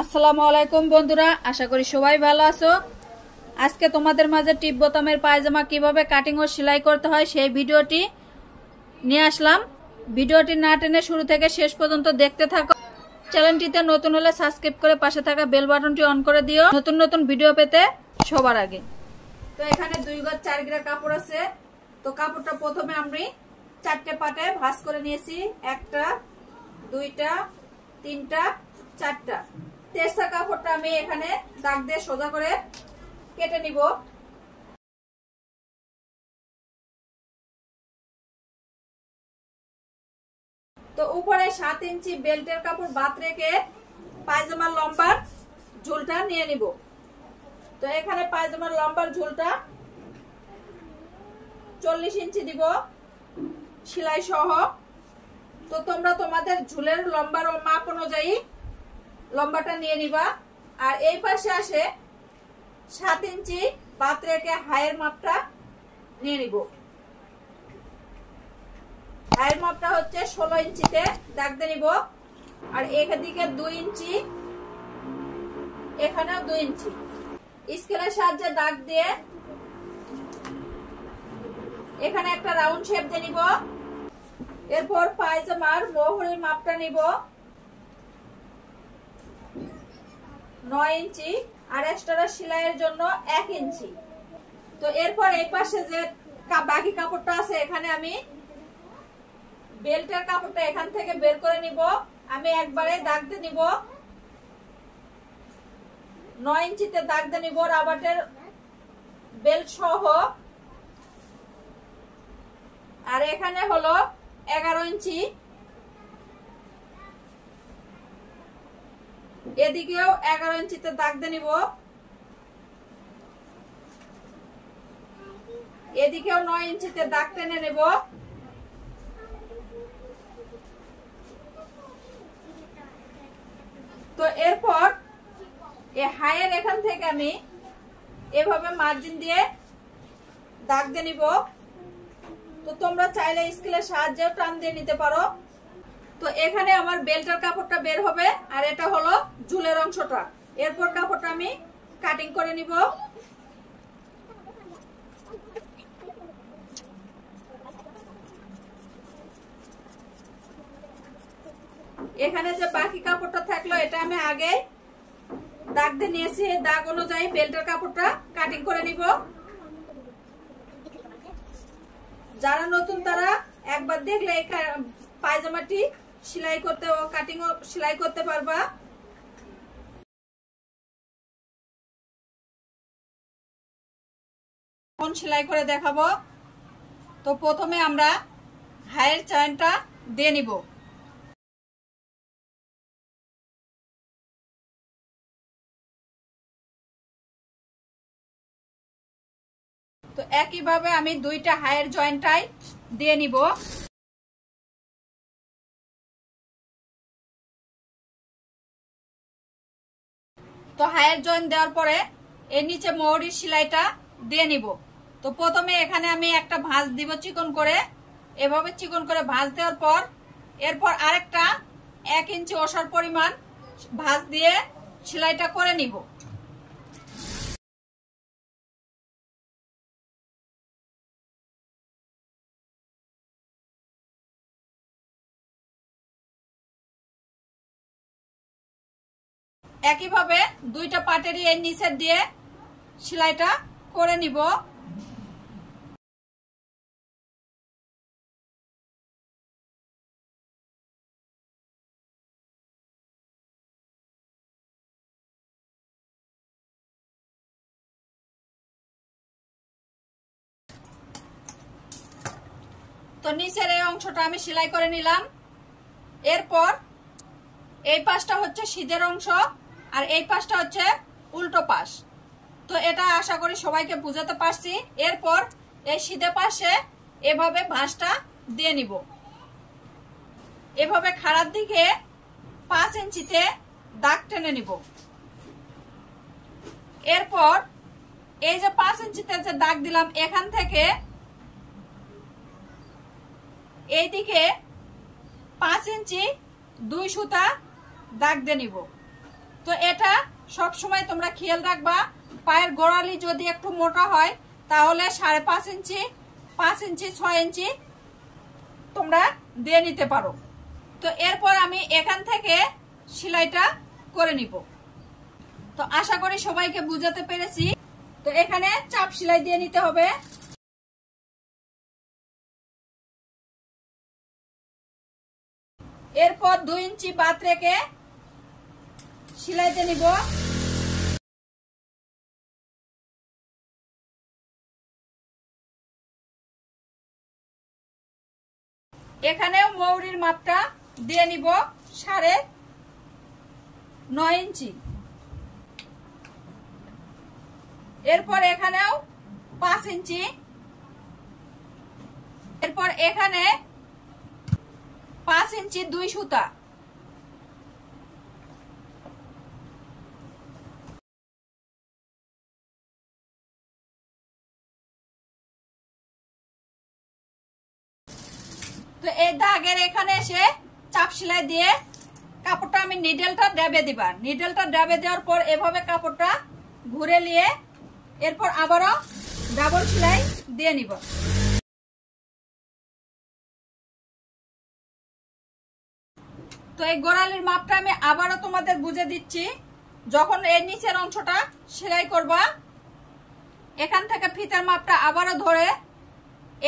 আসসালামু আলাইকুম বন্ধুরা, আশা করি সবাই ভালো আছো। আজকে তোমাদের মাঝে টিপ বোতামের পায়জামা কিভাবে কাটিং ও সেলাই করতে হয় সেই ভিডিওটি নিয়ে আসলাম। ভিডিওটি না টেনে শুরু থেকে শেষ পর্যন্ত দেখতে থাকো। চ্যানেলটিতে নতুন হলে সাবস্ক্রাইব করে পাশে থাকা বেল বাটনটি অন করে দিও নতুন নতুন ভিডিও পেতে সবার আগে। তো এখানে 2 গজ 4 গিরা কাপড় আছে। তো কাপড়টা প্রথমে আমি 4টে পাটে ভাঁজ করে নিয়েছি। 1টা 2টা 3টা 4টা। তেরটা কাপড়টা আমি এখানে দাগ দিয়ে সোজা করে কেটে নিব। তো উপরে 7 ইঞ্চি বেল্টের কাপড় বাদ রেখে পায়জামার লম্বার ঝুলটা নিয়ে নিব। তো এখানে পায়জামার লম্বার ঝুলটা 40 ইঞ্চি দিব সেলাই সহ। তো তোমরা তোমাদের ঝুলের লম্বার মাপ অনুযায়ী লম্বাটা নিয়ে নিবা। আর এই পাশে আসে 7 ইঞ্চি বাদ রেখে হাইয়ের মাপটা নিয়ে নিব। হাইয়ের মাপটা হচ্ছে 16 ইঞ্চিতে দাগ দিয়ে নিব। আর এদিকে 2 ইঞ্চি, এখানেও 2 ইঞ্চি স্কেলের সাহায্যে দাগ দিয়ে এখানে একটা রাউন্ড শেপ দিয়ে নিব। এরপর পায়জামার মোহরের মাপটা নিব 9 ইঞ্চি আর এক্সট্রা সেলাইয়ের জন্য 1 ইঞ্চি। তো এরপর এই পাশে যে বাকি কাপড়টা আছে এখানে আমি বেল্টের কাপড়টা এখান থেকে বের করে নিব। আমি একবারে দাগ দিয়ে নিব 9 ইঞ্চিতে দাগ দিয়ে নিব রাবারের বেল্ট সহ। আর এখানে হলো 11 ইঞ্চি, এদিকেও 11 ইঞ্চিতে দাগ দিয়ে নিব, এদিকেও 9 ইঞ্চিতে দাগ টেনে নেব। তো এরপর এই হাইয়ের এখান থেকে আমি এভাবে মার্জিন দিয়ে দাগ দিয়ে নিব। তো তোমরা চাইলে স্কেলের সাহায্যেও টান দিয়ে নিতে পারো। তো এখানে আমার বেল্টের কাপড়টা বের হবে আর এটা হলো ঝুলের অংশটা। এরপর কাপড়টা আমি কাটিং করে নিব। এখানে যে বাকি কাপড়টা থাকলো এটা আমি আগে দাগ দিয়ে নিয়েছি। দাগ অনুযায়ী বেল্টের কাপড়টা কাটিং করে নিব। যারা নতুন তারা একবার দেখলে এই পায়জামাটি সেলাই করতে ও কাটিং ও সেলাই করতে পারবা। এখন সেলাই করে দেখাবো। তো প্রথমে আমরা হাইয়ের চেইনটা দিয়ে নিব। তো একইভাবে আমি 2টা হাইয়ের জয়েন্টটাই দিয়ে নিব। তো হাইয়ের জয়েন্ট দেওয়ার পরে এর নিচে মোহরির সেলাইটা দিয়ে নিব। তো প্রথমে এখানে আমি একটা ভাঁজ দিব চিকন করে, এভাবে চিকন করে ভাঁজ দেওয়ার পর এরপর আরেকটা 1 ইঞ্চি ওসার পরিমাণ ভাঁজ দিয়ে সেলাইটা করে নিব। একইভাবে 2টা পাটেরই এর নিচে দিয়ে সেলাইটা করে নিব। তো নিচের এই অংশটা আমি সেলাই করে নিলাম। এরপর এই পাশটা হচ্ছে সিধের অংশ আর এই পাশটা হচ্ছে উল্টো পাশ। তো এটা আশা করি সবাইকে বুঝাতে পারছি। এরপর এই সিধে পাশে এভাবে ভাঁজটা দিয়ে নিব। এভাবে খাড়ার দিকে 5 ইঞ্চিতে দাগ টেনে নিব। এরপর এই যে 5 ইঞ্চিতে যে দাগ দিলাম এখান থেকে এইদিকে 5 ইঞ্চি 2 সুতা দাগ দিয়ে নিব। তো এটা সব সময় তোমরা খেয়াল রাখবা, পায়ের গোড়ালি যদি একটু মোটা হয় তাহলে 5.5 ইঞ্চি, 5 ইঞ্চি, 6 ইঞ্চি তোমরা দিয়ে নিতে পারো। তো এরপর আমি এখান থেকে সেলাইটা করে নিব। তো আশা করি সবাইকে বুঝাতে পেরেছি। তো এখানে চাপ সেলাই দিয়ে নিতে হবে। এরপর 2 ইঞ্চি বাদ রেখে সেলাই দিয়ে নিব। এখানেও মৌরির মাপটা দিয়ে নিব 9.5 ইঞ্চি। এরপর এখানেও 5 ইঞ্চি। এরপর এখানে 5 ইঞ্চি 2 সুতা। তো এই দাগের এখানে এসে চাপ সেলাই দিয়ে কাপড়টা আমি নিডেলটা ডাবে দিবা। নিডেলটা ডাবে দেওয়ার পর এভাবে কাপড়টা ঘুরে নিয়ে এরপর আবারও ডাবল সেলাই দিয়ে নিব। তো এই গোড়ালির মাপটা আমি আবারও তোমাদের বুঝে দিচ্ছি। যখন এর নিচের অংশটা সেলাই করবা, এখান থেকে ফিতার মাপটা আবারও ধরে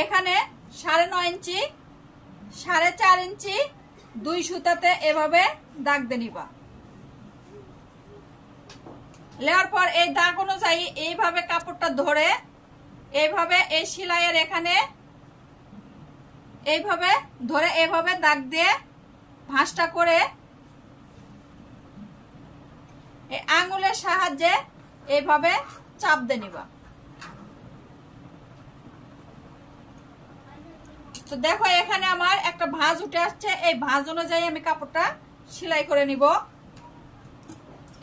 এখানে 9.5 ইঞ্চি, 4.5 ইঞ্চি 2 সুতাতে এভাবে দাগ দিয়ে নিবা। নেওয়ার পর এই দাগ অনুযায়ী এইভাবে কাপড়টা ধরে এইভাবে এই সেলাইয়ের এখানে এইভাবে ধরে এভাবে দাগ দিয়ে ভাঁজটা করে এই আঙ্গুলের সাহায্যে এইভাবে চাপ দিয়ে নিবা। তো দেখো এখানে আমার একটা ভাঁজ উঠে আসছে। এই ভাঁজ অনুযায়ী আমি কাপড়টা সেলাই করে নিব।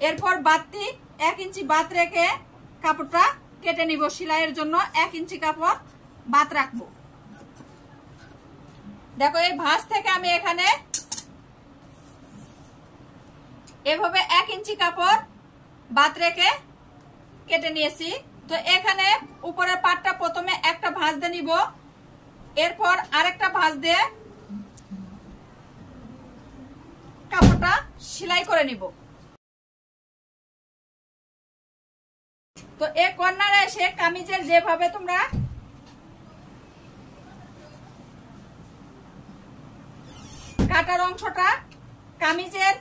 এরপর বাড়তি 1 ইঞ্চি বাদ রেখে কাপড়টা কেটে নিব। সেলাইয়ের জন্য 1 ইঞ্চি কাপড় বাদ রাখবো। দেখো এই ভাঁজ থেকে আমি এখানে এভাবে 1 ইঞ্চি কাপড় বাদ রেখে কেটে নিয়েছি। তো এখানে উপরের পাটটা প্রথমে একটা ভাঁজ দিয়ে নিব, এরপর আরেকটা ভাঁজ দিয়ে কাপড়টা সেলাই করে নিব। তো এই কর্নারে এসে কামিজের যেভাবে তোমরা কাটার অংশটা, কামিজের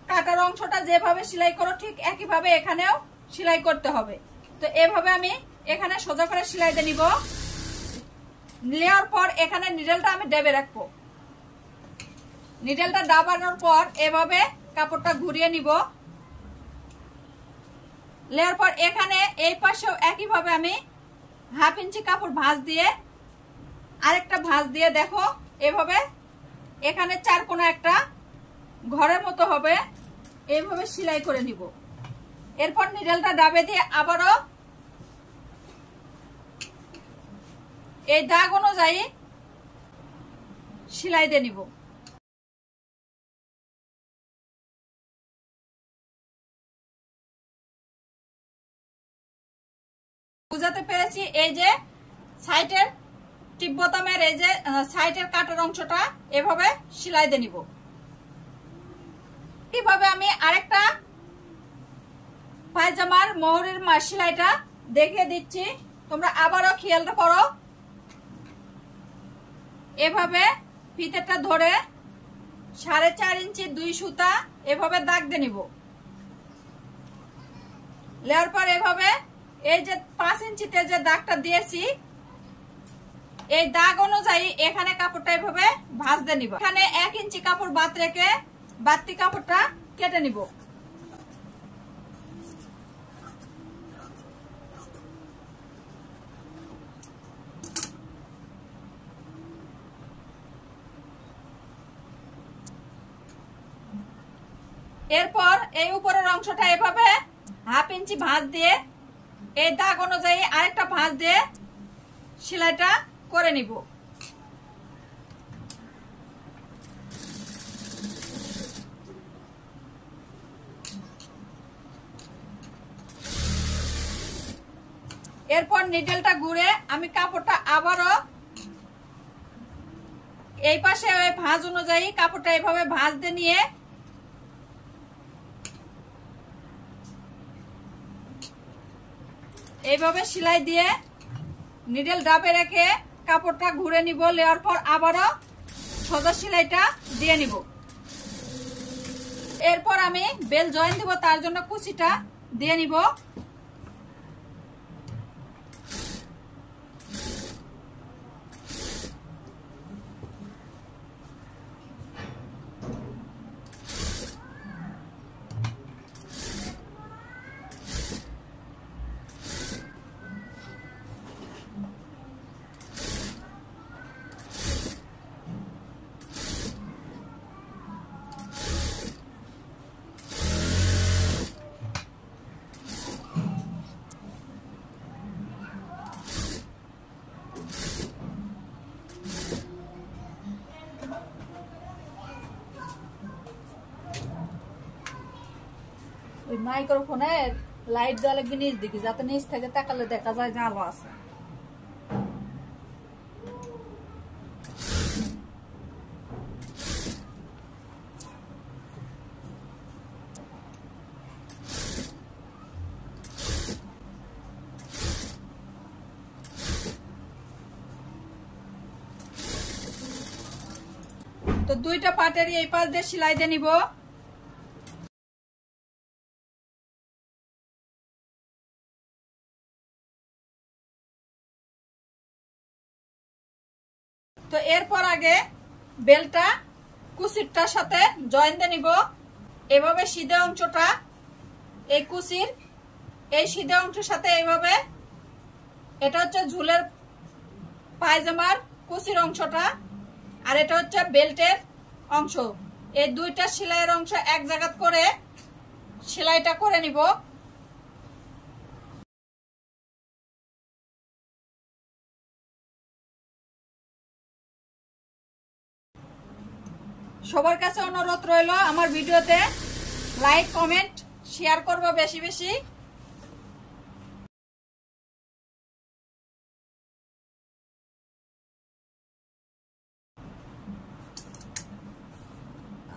কাটার অংশটা যেভাবে সেলাই করো ঠিক একইভাবে এখানেও সেলাই করতে হবে। তো এভাবে আমি এখানে সোজা করে সেলাই দিয়ে নিব। নেওয়ার পর এখানে নিডেলটা আমি ডেবে রাখবো। নিডেলটা দাবানোর পর এভাবে কাপড়টা ঘুরিয়ে নিব। নেওয়ার পর এখানে এই পাশেও একইভাবে আমি 1/2 ইঞ্চি কাপড় ভাঁজ দিয়ে আরেকটা ভাঁজ দিয়ে দেখো এভাবে এখানে 4 কোণা একটা ঘরের মতো হবে, এইভাবে সেলাই করে নিব। এরপর নিডেলটা ডাবে দিয়ে আবারও এই দাগ অনুযায়ী সেলাই দিয়ে নিব। বুঝাতে পেরেছি? এই যে সাইডের টিপ বোতামের এই যে সাইডের কাটার অংশটা এভাবে সেলাই দিয়ে নিব। এইভাবে আমি আরেকটা পায়জামার মোহরের সেলাইটা দেখিয়ে দিচ্ছি, তোমরা আবারও খেয়াল করো। এভাবে ফিতেটা ধরে 4.5 ইঞ্চি 2 সুতা এভাবে দাগ দিয়ে নিব। নেওয়ার পর এভাবে এই যে 5 ইঞ্চিতে যে দাগটা দিয়েছি এই দাগ অনুযায়ী এখানে কাপড়টা এভাবে ভাঁজ দিয়ে নিব। এখানে 1 ইঞ্চি কাপড় বাদ রেখে বাড়তি কাপড়টা কেটে নিব। এরপর এই উপরের অংশটা এভাবে 1/2 ইঞ্চি ভাঁজ দিয়ে এই দাগ অনুযায়ী আরেকটা ভাঁজ দিয়ে সেলাইটা করে নিব। এরপর নিডেলটা ঘুরে আমি কাপড়টা আবারও এই পাশে ওই ভাঁজ অনুযায়ী কাপড়টা এভাবে ভাঁজ দিয়ে নিয়ে এইভাবে সেলাই দিয়ে নিডেল ডাবে রেখে কাপড়টা ঘুরে নিব। নেওয়ার পর আবারও সোজা সেলাইটা দিয়ে নিব। এরপর আমি বেল জয়েন দিব, তার জন্য কুচিটা দিয়ে নিব। ওই মাইক্রোফোনের লাইট দেওয়া লাগবে নিচ দিকে, যাতে নিচ থেকে তাকালে দেখা যায় যে আলো আছে। তো দুইটা পাটেরই এই পাশ দিয়ে সেলাই দিয়ে নিব। তো এরপর আগে বেলটা কুচিরটার সাথে জয়েন দিয়ে নিব। এভাবে সিধে অংশটা এই কুচির এই সিধে অংশের সাথে এইভাবে, এটা হচ্ছে ঝুলের পায়জামার কুচির অংশটা, আর এটা হচ্ছে বেল্টের অংশ। এই দুইটা সেলাইয়ের অংশ এক জায়গা করে সেলাইটা করে নিব। সবার কাছে অনুরোধ রইল আমার ভিডিওতে লাইক কমেন্ট শেয়ার করব বেশি বেশি।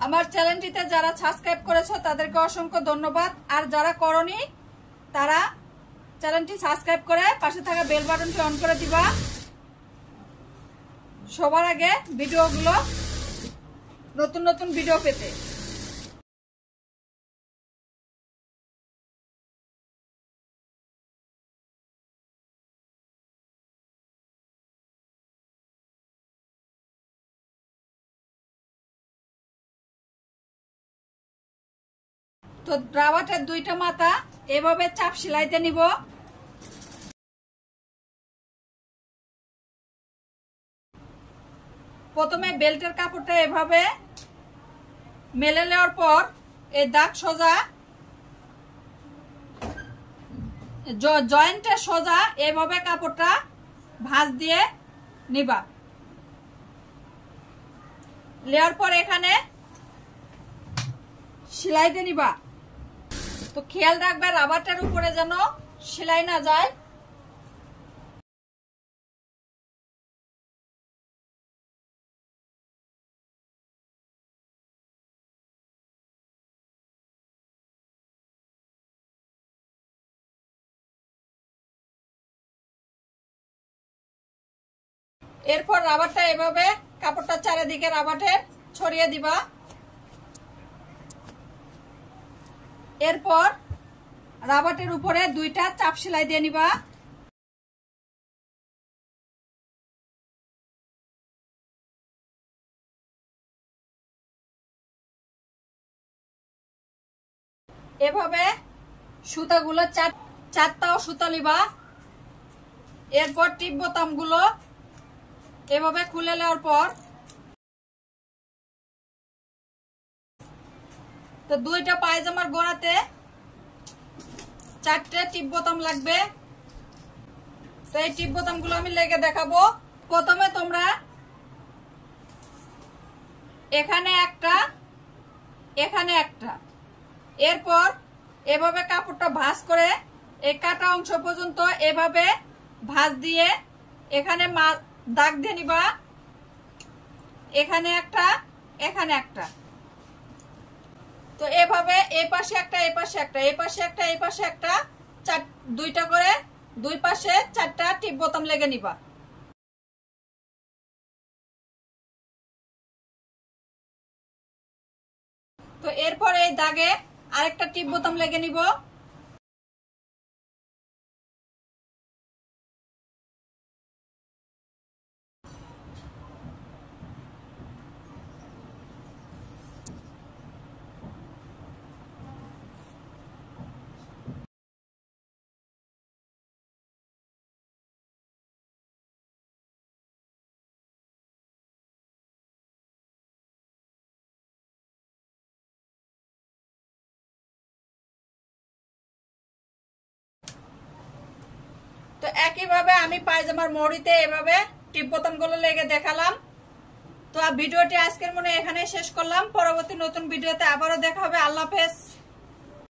আমার চ্যানেলটিতে যারা সাবস্ক্রাইব করেছো তাদেরকে অসংখ্য ধন্যবাদ, আর যারা করনি তারা চ্যানেলটি সাবস্ক্রাইব করে পাশে থাকা বেল বাটনটি অন করে দিবা সবার আগে ভিডিওগুলো, নতুন নতুন ভিডিও পেতে। তো রাবাটের দুইটা মাথা এভাবে চাপ সেলাইতে নিব। প্রথমে বেল্টের কাপড়টা এভাবে মেলে নেওয়ার পর এই দাগ সোজা জয়েন্টে সোজা এভাবে কাপড়টা ভাঁজ দিয়ে নিবা। নেওয়ার পর এখানে সেলাই দিয়ে নিবা। তো খেয়াল রাখবে রাবারটার উপরে যেন সেলাই না যায়। এরপর রাবারটা এভাবে কাপড়টা চারিদিকে রাবারের ছড়িয়ে দিবা। এরপর রাবারের উপরে দুইটা চাপ সেলাই দিয়ে নিবা। এভাবে সুতাগুলো চারটাও সুতা নিবা। এরপর টিপ বোতামগুলো এভাবে খুলে নেওয়ার পর তো দুইটা পায়জামার গোড়াতে চারটে টিপ বোতাম লাগবে। তো এই টিপ বোতামগুলো আমি লেগে দেখাবো। প্রথমে তোমরা এখানে একটা, এখানে একটা, এরপর এভাবে কাপড়টা ভাঁজ করে এই কাটা অংশ পর্যন্ত এভাবে ভাঁজ দিয়ে এখানে দাগ দিয়ে নিবা, এখানে একটা এখানে একটা। তো এভাবে এই পাশে একটা এই পাশে একটা এই পাশে একটা এই পাশে একটা দুইটা করে দুই পাশে 4টা টিপ বোতাম লেগে নিবা। তো এরপর এই দাগে আরেকটা টিপ বোতাম লেগে নিব। তো একইভাবে আমি পায়জামার মড়িতে এভাবে টিপ বোতামগুলো লেগে দেখালাম। তো ভিডিওটি আজকের মনে এখানে শেষ করলাম। পরবর্তী নতুন ভিডিওতে আবারও দেখা হবে। আল্লাহ হাফেজ।